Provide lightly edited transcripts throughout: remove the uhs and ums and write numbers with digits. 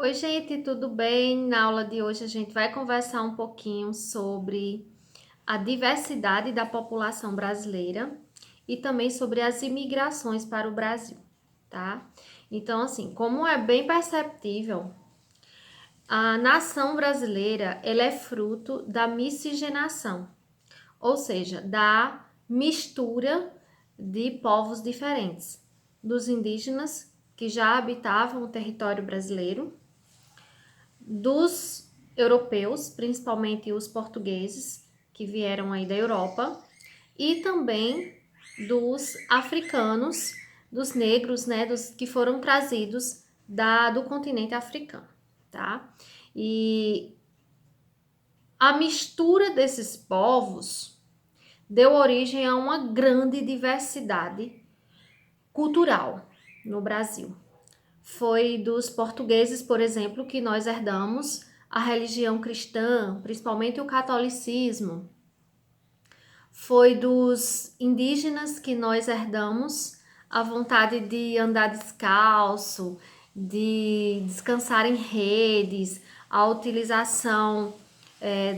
Oi, gente, tudo bem? Na aula de hoje a gente vai conversar um pouquinho sobre a diversidade da população brasileira e também sobre as imigrações para o Brasil, tá? Então, assim, como é bem perceptível, a nação brasileira, ela é fruto da miscigenação, ou seja, da mistura de povos diferentes, dos indígenas que já habitavam o território brasileiro, dos europeus, principalmente os portugueses que vieram aí da Europa, e também dos africanos, dos negros, né, dos que foram trazidos do continente africano, tá? E a mistura desses povos deu origem a uma grande diversidade cultural no Brasil. Foi dos portugueses, por exemplo, que nós herdamos a religião cristã, principalmente o catolicismo. Foi dos indígenas que nós herdamos a vontade de andar descalço, de descansar em redes, a utilização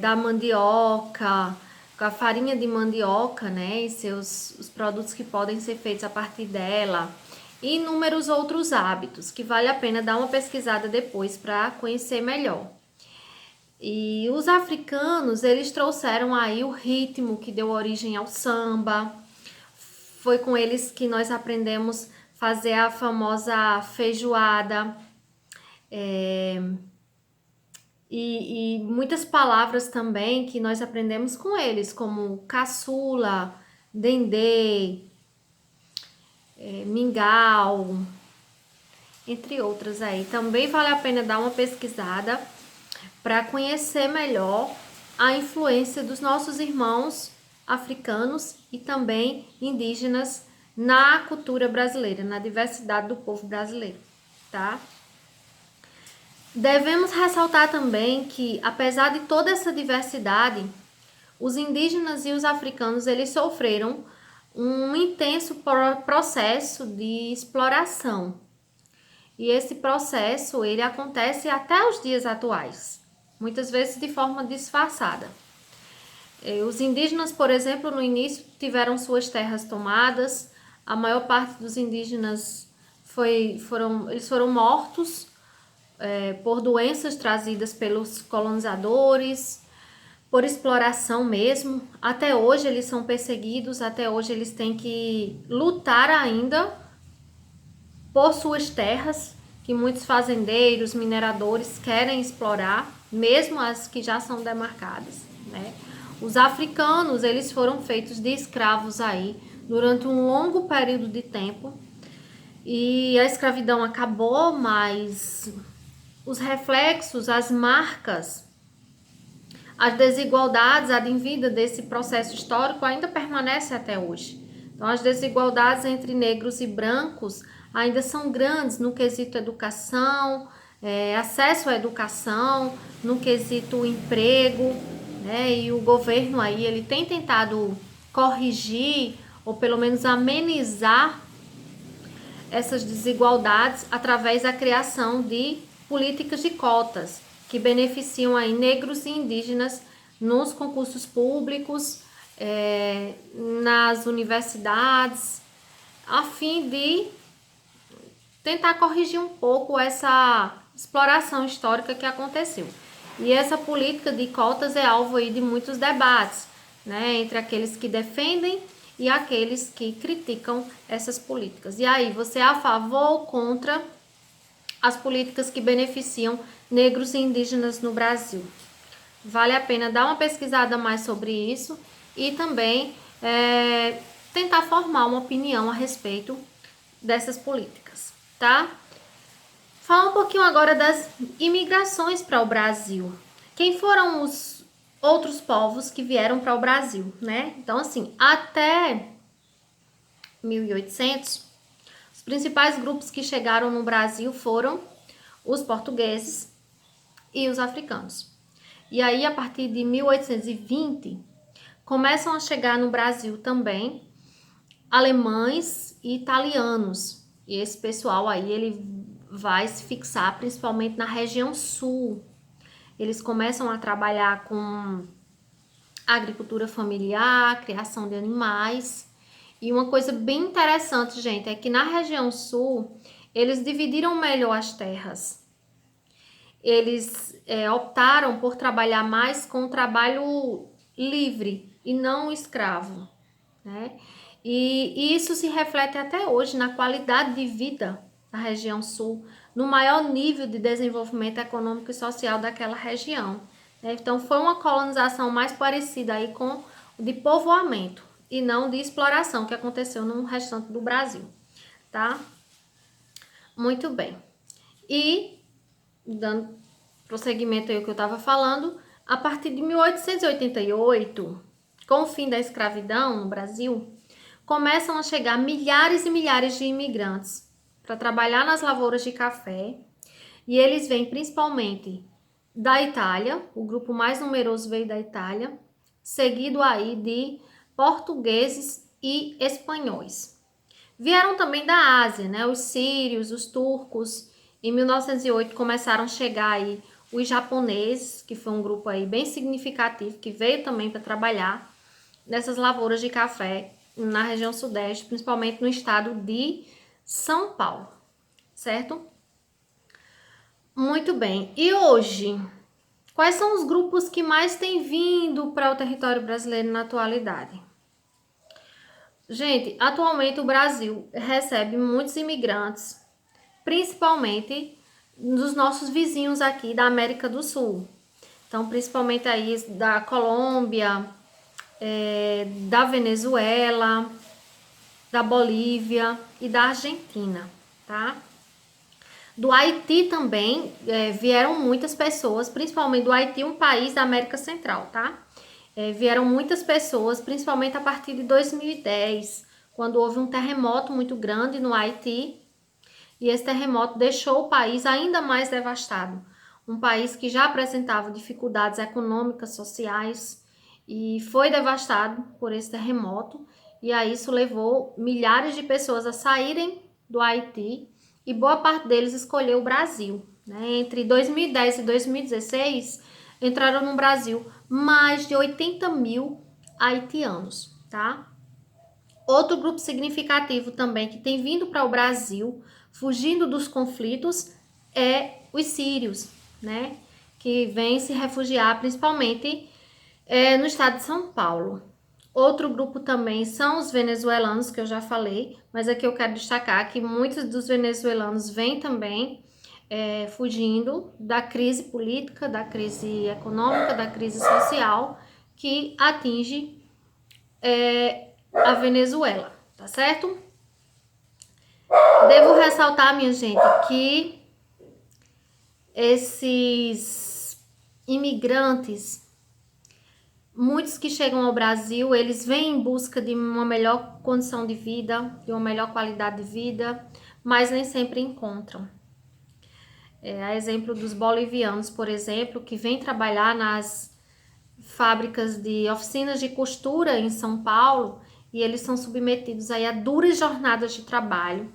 da mandioca, com a farinha de mandioca, né, e os produtos que podem ser feitos a partir dela, e inúmeros outros hábitos que vale a pena dar uma pesquisada depois para conhecer melhor. E os africanos, eles trouxeram aí o ritmo que deu origem ao samba. Foi com eles que nós aprendemos fazer a famosa feijoada. E muitas palavras também que nós aprendemos com eles, como caçula, dendê, mingau, entre outras aí. Também vale a pena dar uma pesquisada para conhecer melhor a influência dos nossos irmãos africanos e também indígenas na cultura brasileira, na diversidade do povo brasileiro, tá? Devemos ressaltar também que, apesar de toda essa diversidade, os indígenas e os africanos eles sofreram um intenso processo de exploração. E esse processo ele acontece até os dias atuais, muitas vezes de forma disfarçada. Os indígenas, por exemplo, no início tiveram suas terras tomadas, a maior parte dos indígenas foram mortos por doenças trazidas pelos colonizadores, por exploração mesmo. Até hoje eles são perseguidos, até hoje eles têm que lutar ainda por suas terras, que muitos fazendeiros, mineradores querem explorar, mesmo as que já são demarcadas, né? Os africanos, eles foram feitos de escravos aí durante um longo período de tempo. E a escravidão acabou, mas os reflexos, as marcas, as desigualdades advindas desse processo histórico ainda permanecem até hoje. Então, as desigualdades entre negros e brancos ainda são grandes no quesito educação, acesso à educação, no quesito emprego, né? E o governo aí ele tem tentado corrigir ou pelo menos amenizar essas desigualdades através da criação de políticas de cotas que beneficiam aí negros e indígenas nos concursos públicos, nas universidades, a fim de tentar corrigir um pouco essa exploração histórica que aconteceu. E essa política de cotas é alvo aí de muitos debates, né, entre aqueles que defendem e aqueles que criticam essas políticas. E aí, você é a favor ou contra as políticas que beneficiam negros e indígenas no Brasil? Vale a pena dar uma pesquisada mais sobre isso e também tentar formar uma opinião a respeito dessas políticas, tá? Falar um pouquinho agora das imigrações para o Brasil. Quem foram os outros povos que vieram para o Brasil, né? Então, assim, até 1800, os principais grupos que chegaram no Brasil foram os portugueses e os africanos. E aí, a partir de 1820, começam a chegar no Brasil também alemães e italianos. E esse pessoal aí, ele vai se fixar principalmente na região sul. Eles começam a trabalhar com agricultura familiar, criação de animais. E uma coisa bem interessante, gente, é que na região sul, eles dividiram melhor as terras. Eles optaram por trabalhar mais com o trabalho livre e não escravo, né? E isso se reflete até hoje na qualidade de vida da região sul, no maior nível de desenvolvimento econômico e social daquela região, né? Então foi uma colonização mais parecida aí com de povoamento e não de exploração que aconteceu no restante do Brasil, tá? Muito bem. E dando prosseguimento aí ao que eu estava falando, a partir de 1888, com o fim da escravidão no Brasil, começam a chegar milhares e milhares de imigrantes para trabalhar nas lavouras de café, e eles vêm principalmente da Itália, o grupo mais numeroso veio da Itália, seguido aí de portugueses e espanhóis. Vieram também da Ásia, né? Os sírios, os turcos. Em 1908 começaram a chegar aí os japoneses, que foi um grupo aí bem significativo, que veio também para trabalhar nessas lavouras de café na região sudeste, principalmente no estado de São Paulo, certo? Muito bem. E hoje, quais são os grupos que mais têm vindo para o território brasileiro na atualidade? Gente, atualmente o Brasil recebe muitos imigrantes, principalmente dos nossos vizinhos aqui da América do Sul. Então, principalmente aí da Colômbia, da Venezuela, da Bolívia e da Argentina, tá? Do Haiti também vieram muitas pessoas, principalmente do Haiti, um país da América Central, tá? Vieram muitas pessoas, principalmente a partir de 2010, quando houve um terremoto muito grande no Haiti, e esse terremoto deixou o país ainda mais devastado. Um país que já apresentava dificuldades econômicas, sociais, e foi devastado por esse terremoto, e aí isso levou milhares de pessoas a saírem do Haiti, e boa parte deles escolheu o Brasil, né? Entre 2010 e 2016, entraram no Brasil mais de 80 mil haitianos, tá? Outro grupo significativo também que tem vindo para o Brasil, fugindo dos conflitos, é os sírios, né? Que vêm se refugiar principalmente no estado de São Paulo. Outro grupo também são os venezuelanos, que eu já falei, mas aqui eu quero destacar que muitos dos venezuelanos vêm também fugindo da crise política, da crise econômica, da crise social que atinge a Venezuela, tá certo? Devo ressaltar, minha gente, que esses imigrantes, muitos que chegam ao Brasil, eles vêm em busca de uma melhor condição de vida, de uma melhor qualidade de vida, mas nem sempre encontram. A exemplo dos bolivianos, por exemplo, que vêm trabalhar nas fábricas de oficinas de costura em São Paulo, e eles são submetidos aí a duras jornadas de trabalho,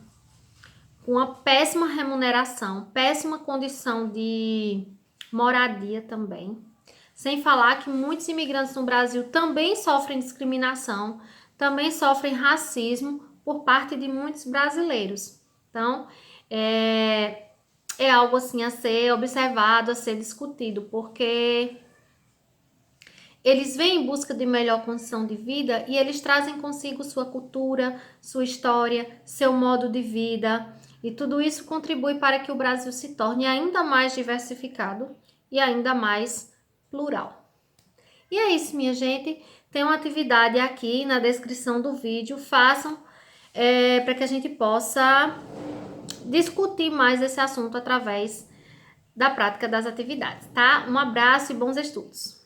com uma péssima remuneração, péssima condição de moradia também. Sem falar que muitos imigrantes no Brasil também sofrem discriminação, também sofrem racismo por parte de muitos brasileiros. Então, é algo assim a ser observado, a ser discutido, porque eles vêm em busca de melhor condição de vida e eles trazem consigo sua cultura, sua história, seu modo de vida, e tudo isso contribui para que o Brasil se torne ainda mais diversificado e ainda mais plural. E é isso, minha gente. Tem uma atividade aqui na descrição do vídeo. Façam para que a gente possa discutir mais esse assunto através da prática das atividades, tá? Um abraço e bons estudos!